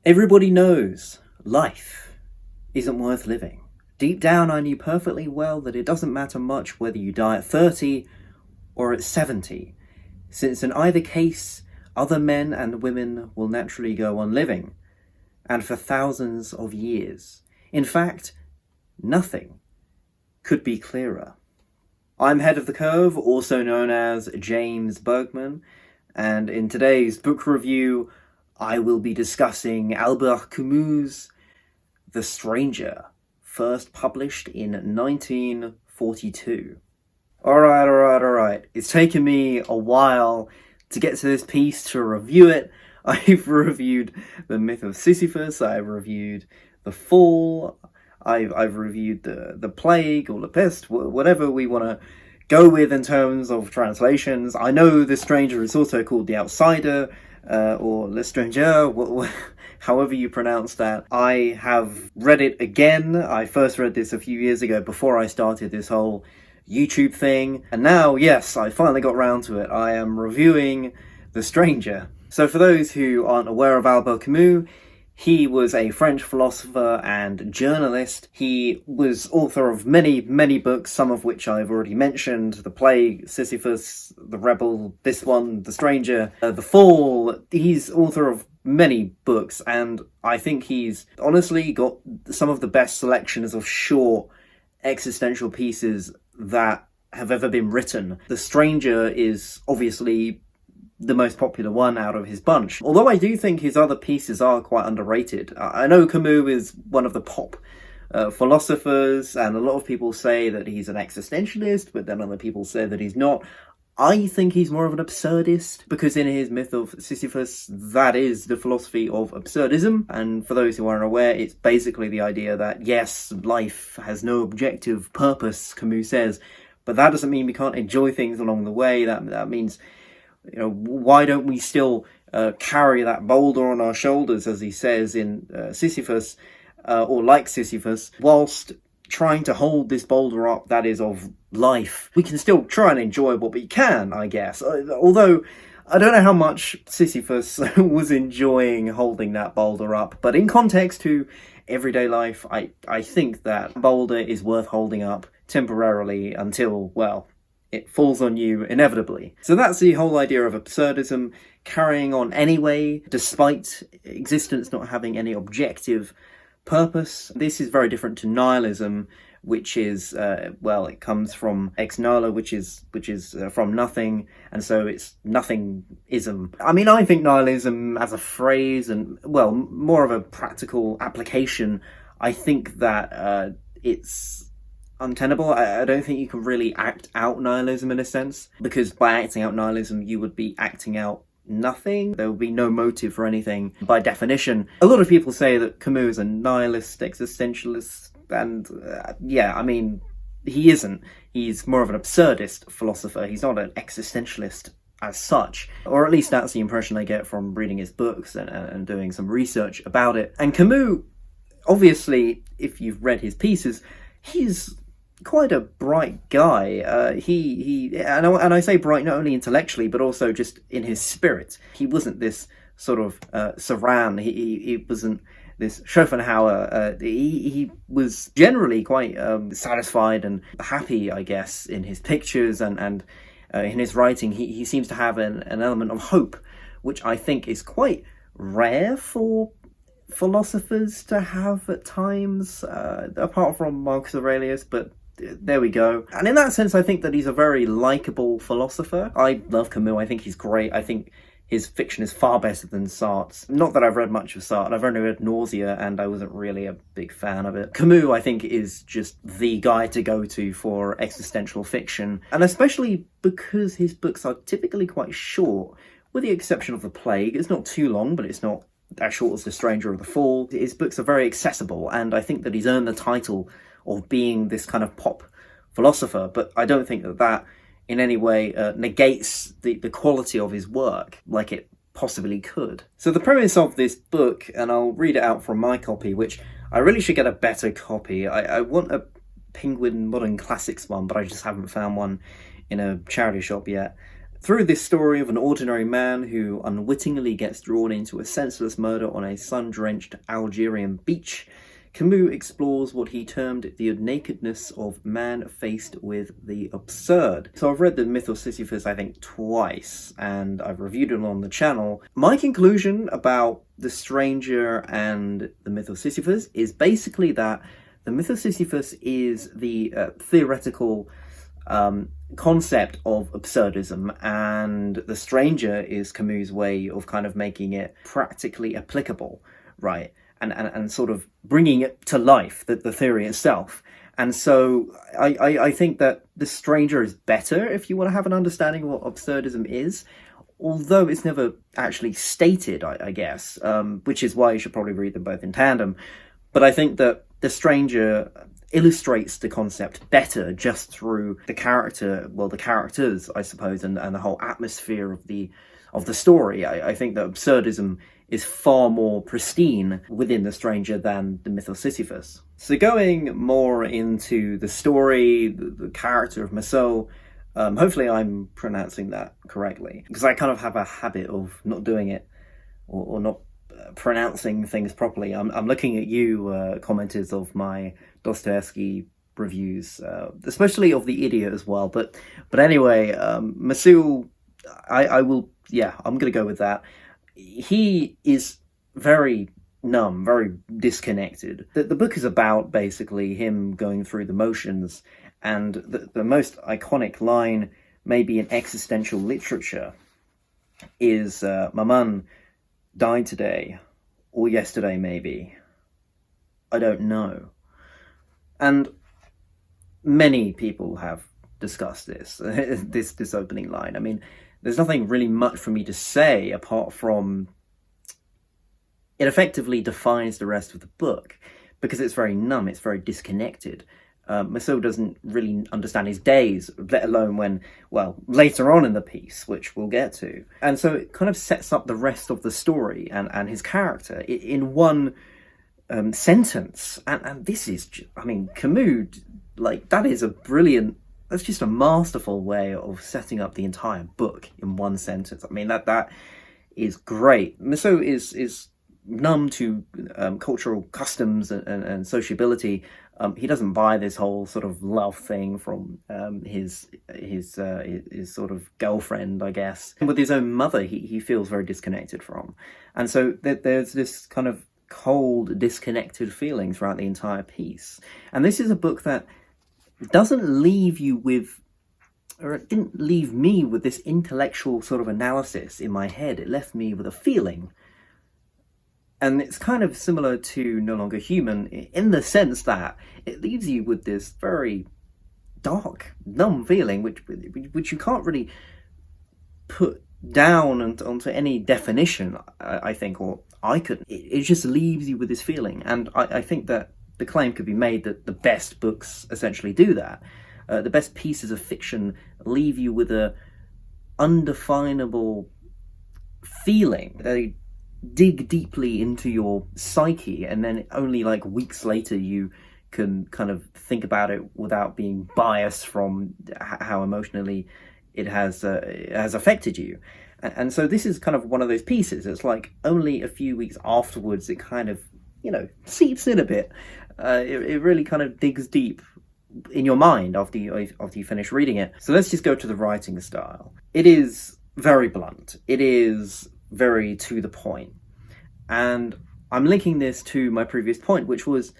Everybody knows life isn't worth living. Deep down, I knew perfectly well that it doesn't matter much whether you die at 30 or at 70, since in either case, other men and women will naturally go on living, and for thousands of years. In fact, nothing could be clearer. I'm Head of the Curve, also known as James Bergman, and in today's book review, I will be discussing Albert Camus' The Stranger, first published in 1942. Alright. It's taken me a while to get to this piece, to review it. I've reviewed The Myth of Sisyphus, I've reviewed The Fall, I've reviewed the Plague or the Pest, whatever we want to go with in terms of translations. I know The Stranger is also called The Outsider, or Le Stranger, however you pronounce that. I have read it again. I first read this a few years ago before I started this whole YouTube thing. And now, yes, I finally got round to it. I am reviewing The Stranger. So for those who aren't aware of Albert Camus, he was a French philosopher and journalist. He was author of many, many books, some of which I've already mentioned. The Plague, Sisyphus, The Rebel, this one, The Stranger, The Fall. He's author of many books, and I think he's honestly got some of the best selections of short existential pieces that have ever been written. The Stranger is obviously the most popular one out of his bunch. Although I do think his other pieces are quite underrated. I know Camus is one of the pop philosophers, and a lot of people say that he's an existentialist, but then other people say that he's not. I think he's more of an absurdist, because in his Myth of Sisyphus, that is the philosophy of absurdism. And for those who aren't aware, it's basically the idea that, yes, life has no objective purpose, Camus says, but that doesn't mean we can't enjoy things along the way. That means, you know, why don't we still carry that boulder on our shoulders, as he says in Sisyphus, or like Sisyphus, whilst trying to hold this boulder up that is of life. We can still try and enjoy what we can, I guess. Although, I don't know how much Sisyphus was enjoying holding that boulder up, but in context to everyday life, I think that boulder is worth holding up temporarily until, well, it falls on you inevitably. So that's the whole idea of absurdism, carrying on anyway, despite existence not having any objective purpose. This is very different to nihilism, which is, it comes from ex nihilo, which is from nothing, and so it's nothingism. I mean, I think nihilism as a phrase, and, well, more of a practical application, I think that it's untenable. I don't think you can really act out nihilism in a sense, because by acting out nihilism you would be acting out nothing. There would be no motive for anything by definition. A lot of people say that Camus is a nihilist, existentialist, and I mean, he isn't. He's more of an absurdist philosopher. He's not an existentialist as such, or at least that's the impression I get from reading his books and doing some research about it. And Camus, obviously, if you've read his pieces, he's quite a bright guy. And I say bright not only intellectually but also just in his spirit. He wasn't this sort of Saran. He wasn't this Schopenhauer. He was generally quite satisfied and happy, I guess, in his pictures and in his writing. He seems to have an element of hope, which I think is quite rare for philosophers to have at times, apart from Marcus Aurelius, but there we go. And in that sense, I think that he's a very likeable philosopher. I love Camus. I think he's great. I think his fiction is far better than Sartre's. Not that I've read much of Sartre. I've only read Nausea, and I wasn't really a big fan of it. Camus, I think, is just the guy to go to for existential fiction, and especially because his books are typically quite short, with the exception of The Plague. It's not too long, but it's not as short as The Stranger or The Fall. His books are very accessible, and I think that he's earned the title of being this kind of pop philosopher, but I don't think that in any way negates the quality of his work, like it possibly could. So the premise of this book, and I'll read it out from my copy, which I really should get a better copy. I want a Penguin Modern Classics one, but I just haven't found one in a charity shop yet. Through this story of an ordinary man who unwittingly gets drawn into a senseless murder on a sun-drenched Algerian beach, Camus explores what he termed the nakedness of man faced with the absurd. So I've read The Myth of Sisyphus, I think, twice, and I've reviewed it on the channel. My conclusion about The Stranger and The Myth of Sisyphus is basically that The Myth of Sisyphus is the theoretical concept of absurdism, and The Stranger is Camus' way of kind of making it practically applicable, right? And sort of bringing it to life, the theory itself. And so I think that The Stranger is better if you want to have an understanding of what absurdism is, although it's never actually stated, I guess, which is why you should probably read them both in tandem. But I think that The Stranger illustrates the concept better just through the characters, I suppose, and the whole atmosphere of the story. I think that absurdism is far more pristine within The Stranger than The Myth of Sisyphus. So going more into the story, the character of Marceau, hopefully I'm pronouncing that correctly, because I kind of have a habit of not doing it, or not pronouncing things properly. I'm looking at you, commenters of my Dostoevsky reviews, especially of The Idiot as well. But anyway, Marceau, I'm going to go with that. He is very numb, very disconnected. The book is about basically him going through the motions, and the most iconic line, maybe in existential literature, is Maman died today, or yesterday maybe. I don't know. And many people have discussed this, this opening line. I mean, there's nothing really much for me to say apart from it effectively defines the rest of the book, because it's very numb, it's very disconnected. Marceau doesn't really understand his days, let alone when, well, later on in the piece, which we'll get to. And so it kind of sets up the rest of the story and his character in one sentence. And this is, I mean, Camus, like, that is a brilliant, that's just a masterful way of setting up the entire book in one sentence. I mean, that is great. Marceau is numb to cultural customs and sociability. He doesn't buy this whole sort of love thing from his sort of girlfriend, I guess. And with his own mother, he feels very disconnected from. And so there's this kind of cold, disconnected feeling throughout the entire piece. And this is a book that doesn't leave you with, or it didn't leave me with this intellectual sort of analysis in my head. It left me with a feeling. And it's kind of similar to No Longer Human in the sense that it leaves you with this very dark, numb feeling, which you can't really put down onto any definition, I think, or I couldn't. It just leaves you with this feeling. And I think that the claim could be made that the best books essentially do that. The best pieces of fiction leave you with a undefinable feeling. They dig deeply into your psyche, and then only like weeks later you can kind of think about it without being biased from how emotionally it has affected you. And so this is kind of one of those pieces. It's like only a few weeks afterwards it kind of, seeps in a bit. It really kind of digs deep in your mind after you finish reading it. So let's just go to the writing style. It is very blunt. It is very to the point. And I'm linking this to my previous point, which was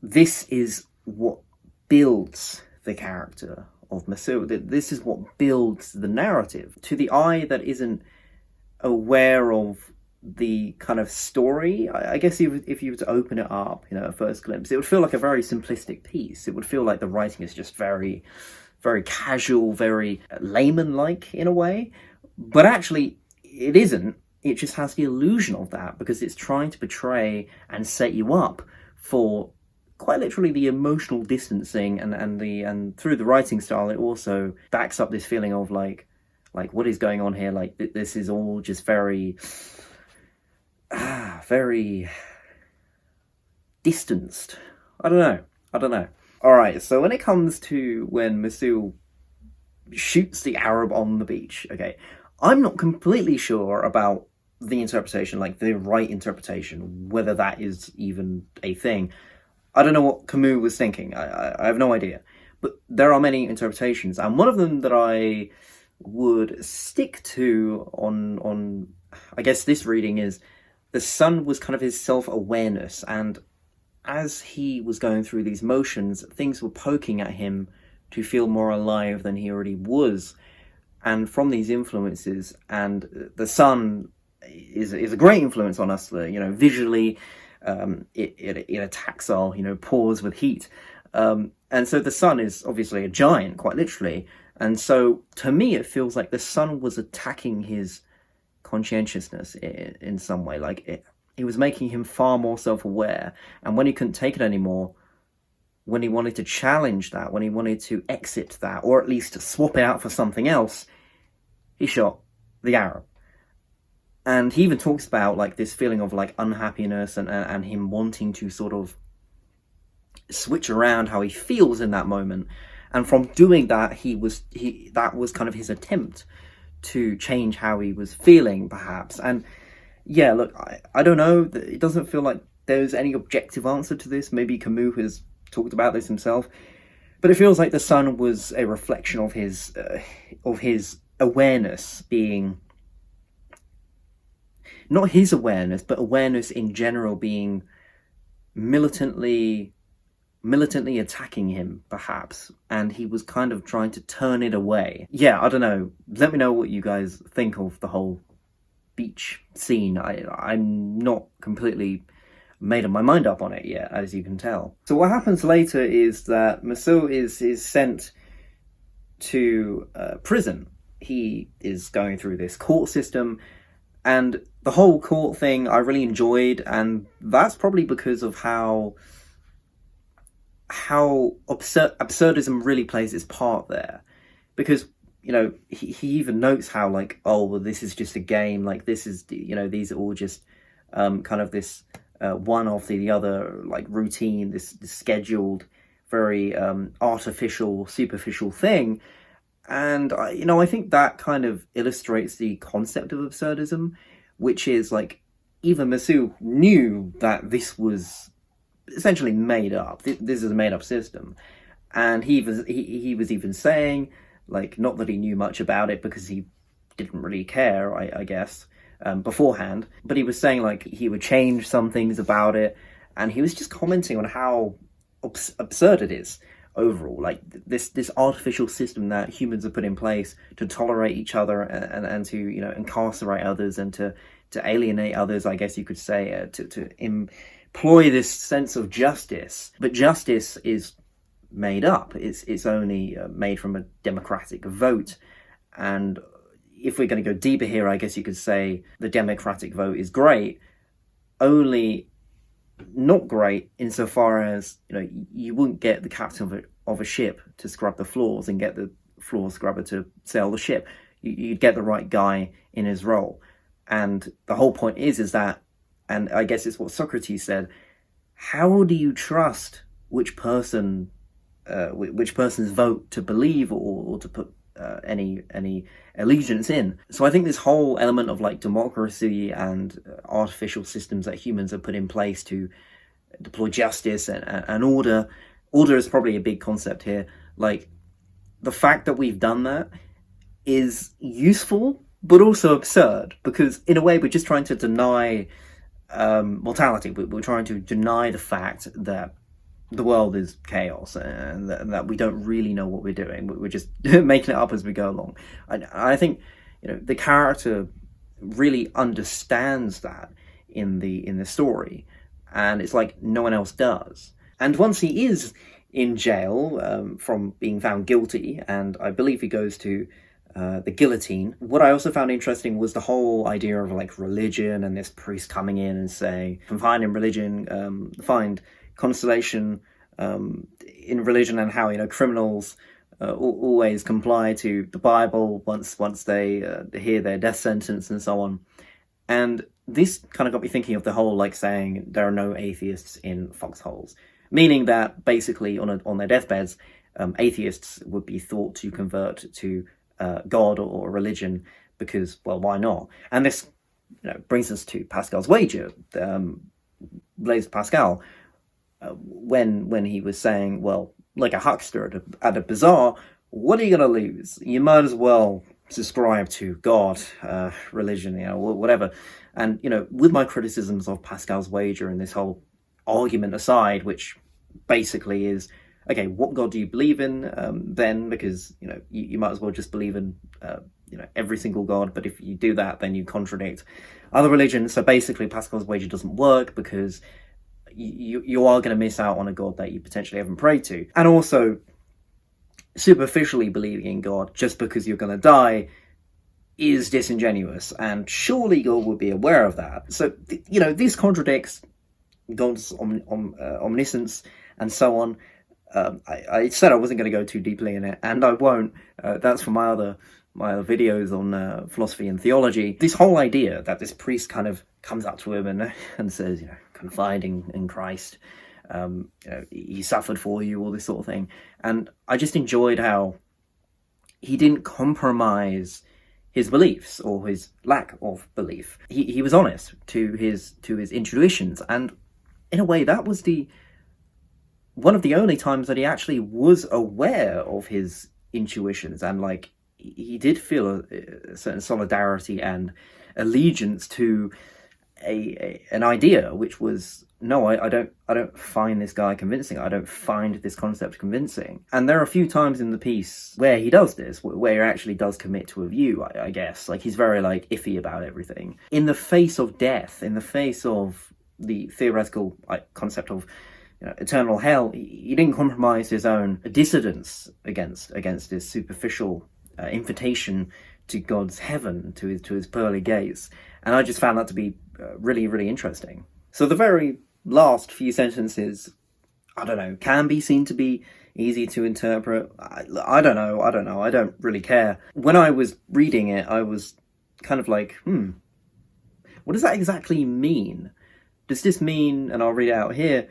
this is what builds the character of Marceau. This is what builds the narrative. To the eye that isn't aware of the kind of story, I guess if you were to open it up, at first glimpse, it would feel like a very simplistic piece. It would feel like the writing is just very, very casual, very layman-like in a way. But actually, it isn't. It just has the illusion of that because it's trying to portray and set you up for quite literally the emotional distancing and through the writing style, it also backs up this feeling of like what is going on here? Like this is all just very, very distanced. I don't know. All right. So when it comes to when Marceau shoots the Arab on the beach. Okay, I'm not completely sure about the interpretation, like the right interpretation, whether that is even a thing. I don't know what Camus was thinking. I have no idea. But there are many interpretations, and one of them that I would stick to on I guess this reading is the sun was kind of his self-awareness, and as he was going through these motions, things were poking at him to feel more alive than he already was. And from these influences, and the sun is a great influence on us, visually, it attacks our, pores with heat. And so the sun is obviously a giant, quite literally. And so to me, it feels like the sun was attacking his conscientiousness in some way. Like it was making him far more self-aware. And when he couldn't take it anymore, when he wanted to challenge that, when he wanted to exit that, or at least swap it out for something else, he shot the Arab. And he even talks about like this feeling of like unhappiness and him wanting to sort of switch around how he feels in that moment. And from doing that, that was kind of his attempt to change how he was feeling, perhaps. And yeah, look, I don't know. It doesn't feel like there's any objective answer to this. Maybe Camus has talked about this himself, but it feels like the sun was a reflection of his awareness being, not his awareness, but awareness in general being militantly attacking him, perhaps, and he was kind of trying to turn it away. Yeah, I don't know. Let me know what you guys think of the whole beach scene. I'm not completely made up my mind up on it yet, as you can tell. So what happens later is that Masul is sent to prison. He is going through this court system, and the whole court thing I really enjoyed, and that's probably because of how absurdism really plays its part there. Because, he even notes how, like, oh, well, this is just a game, like, this is, these are all just kind of this one after the other, like, routine, this scheduled, very artificial, superficial thing. And, I think that kind of illustrates the concept of absurdism, which is, like, even Masul knew that this was essentially made up. This is a made-up system. And he was even saying, like, not that he knew much about it because he didn't really care, I guess, beforehand, but he was saying, like, he would change some things about it, and he was just commenting on how absurd it is overall, like this artificial system that humans have put in place to tolerate each other and to incarcerate others and to alienate others, I guess you could say, to employ this sense of justice. But justice is made up. It's only made from a democratic vote. And if we're going to go deeper here, I guess you could say the democratic vote is great, only not great insofar as you wouldn't get the captain of a ship to scrub the floors and get the floor scrubber to sail the ship. You'd get the right guy in his role. And the whole point is that, and I guess it's what Socrates said, how do you trust which person's vote to believe or to put any allegiance in? So I think this whole element of like democracy and artificial systems that humans have put in place to deploy justice and order is probably a big concept here. Like, the fact that we've done that is useful, but also absurd, because in a way we're just trying to deny mortality. We're trying to deny the fact that the world is chaos and that we don't really know what we're doing. We're just making it up as we go along. I think the character really understands that in the story, and it's like no one else does. And once he is in jail from being found guilty, and I believe he goes to the guillotine, what I also found interesting was the whole idea of like religion and this priest coming in and saying, "If I'm finding religion, find consolation in religion," and how criminals always comply to the Bible once they hear their death sentence and so on. And this kind of got me thinking of the whole like saying there are no atheists in foxholes, meaning that basically on their deathbeds atheists would be thought to convert to God or religion because, well, why not? And this brings us to Pascal's wager. Blaise Pascal, when he was saying, well, like a huckster at a bazaar, what are you going to lose? You might as well subscribe to God, religion, whatever. And, with my criticisms of Pascal's wager and this whole argument aside, which basically is, okay, what God do you believe in then? Because, you might as well just believe in, every single God. But if you do that, then you contradict other religions. So basically, Pascal's wager doesn't work because you are going to miss out on a God that you potentially haven't prayed to. And also, superficially believing in God just because you're going to die is disingenuous. And surely God would be aware of that. So, this contradicts God's omniscience and so on. I said I wasn't going to go too deeply in it, and I won't. That's for my other videos on philosophy and theology. This whole idea that this priest kind of comes up to him and says, confide in Christ, he suffered for you, all this sort of thing. And I just enjoyed how he didn't compromise his beliefs or his lack of belief. He was honest to his intuitions, and in a way that was one of the only times that he actually was aware of his intuitions, and he did feel a certain solidarity and allegiance to an idea, which was, no, I don't find this guy convincing. I don't find this concept convincing. And there are a few times in the piece where he does this, where he actually does commit to a view, I guess. He's very iffy about everything. In the face of death, in the face of the theoretical concept of eternal hell, he didn't compromise his own dissidence against this superficial invitation to God's heaven, to his pearly gates. And I just found that to be really, really interesting. So the very last few sentences, I don't know, can be seen to be easy to interpret. I don't know. I don't really care. When I was reading it, I was kind of like, what does that exactly mean? Does this mean, and I'll read it out here,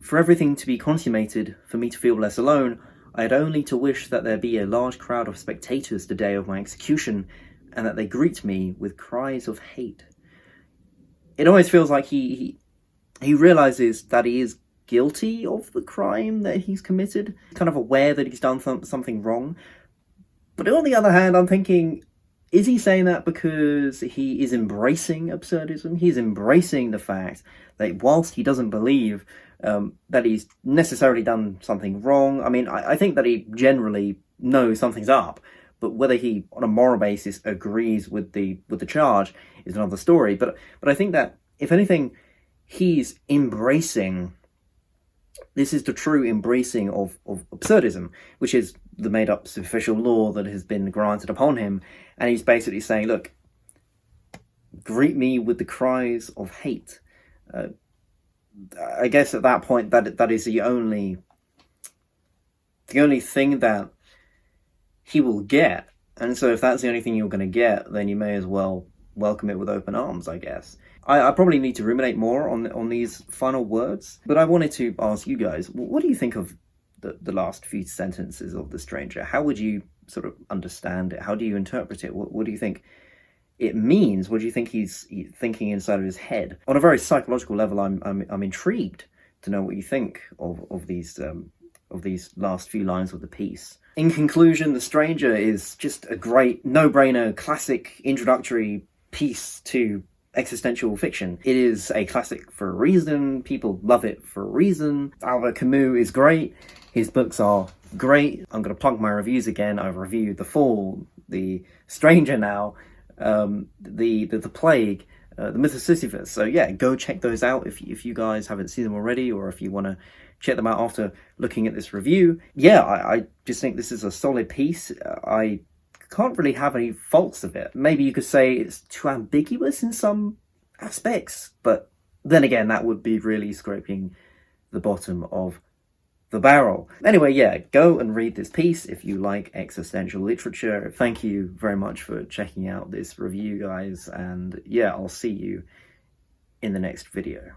for everything to be consummated, for me to feel less alone, I had only to wish that there be a large crowd of spectators the day of my execution, and that they greet me with cries of hate. It always feels like he realizes that he is guilty of the crime that he's committed, kind of aware that he's done something wrong. But on the other hand, I'm thinking, is he saying that because he is embracing absurdism? He's embracing the fact that whilst he doesn't believe that he's necessarily done something wrong, I mean, I think that he generally knows something's up, but whether he, on a moral basis, agrees with the charge is another story. But I think that, if anything, he's embracing, this is the true embracing of absurdism, which is the made-up superficial law that has been granted upon him. And he's basically saying, look, greet me with the cries of hate. I guess at that point, that is the only thing that he will get. And so if that's the only thing you're going to get, then you may as well welcome it with open arms, I guess. I probably need to ruminate more on these final words, but I wanted to ask you guys, what do you think of the last few sentences of The Stranger? How would you sort of understand it? How do you interpret it? What do you think it means? What do you think he's thinking inside of his head? On a very psychological level, I'm intrigued to know what you think of these last few lines of the piece. In conclusion, The Stranger is just a great, no-brainer, classic introductory piece to existential fiction. It is a classic for a reason. People love it for a reason. Albert Camus is great. His books are great. I'm going to plug my reviews again. I've reviewed The Fall, The Stranger now, the Plague, The Myth of Sisyphus. So yeah, go check those out if you guys haven't seen them already, or if you want to check them out after looking at this review. Yeah, I just think this is a solid piece. I can't really have any faults of it. Maybe you could say it's too ambiguous in some aspects, but then again, that would be really scraping the bottom of the barrel. Anyway, yeah, go and read this piece if you like existential literature. Thank you very much for checking out this review, guys, and yeah, I'll see you in the next video.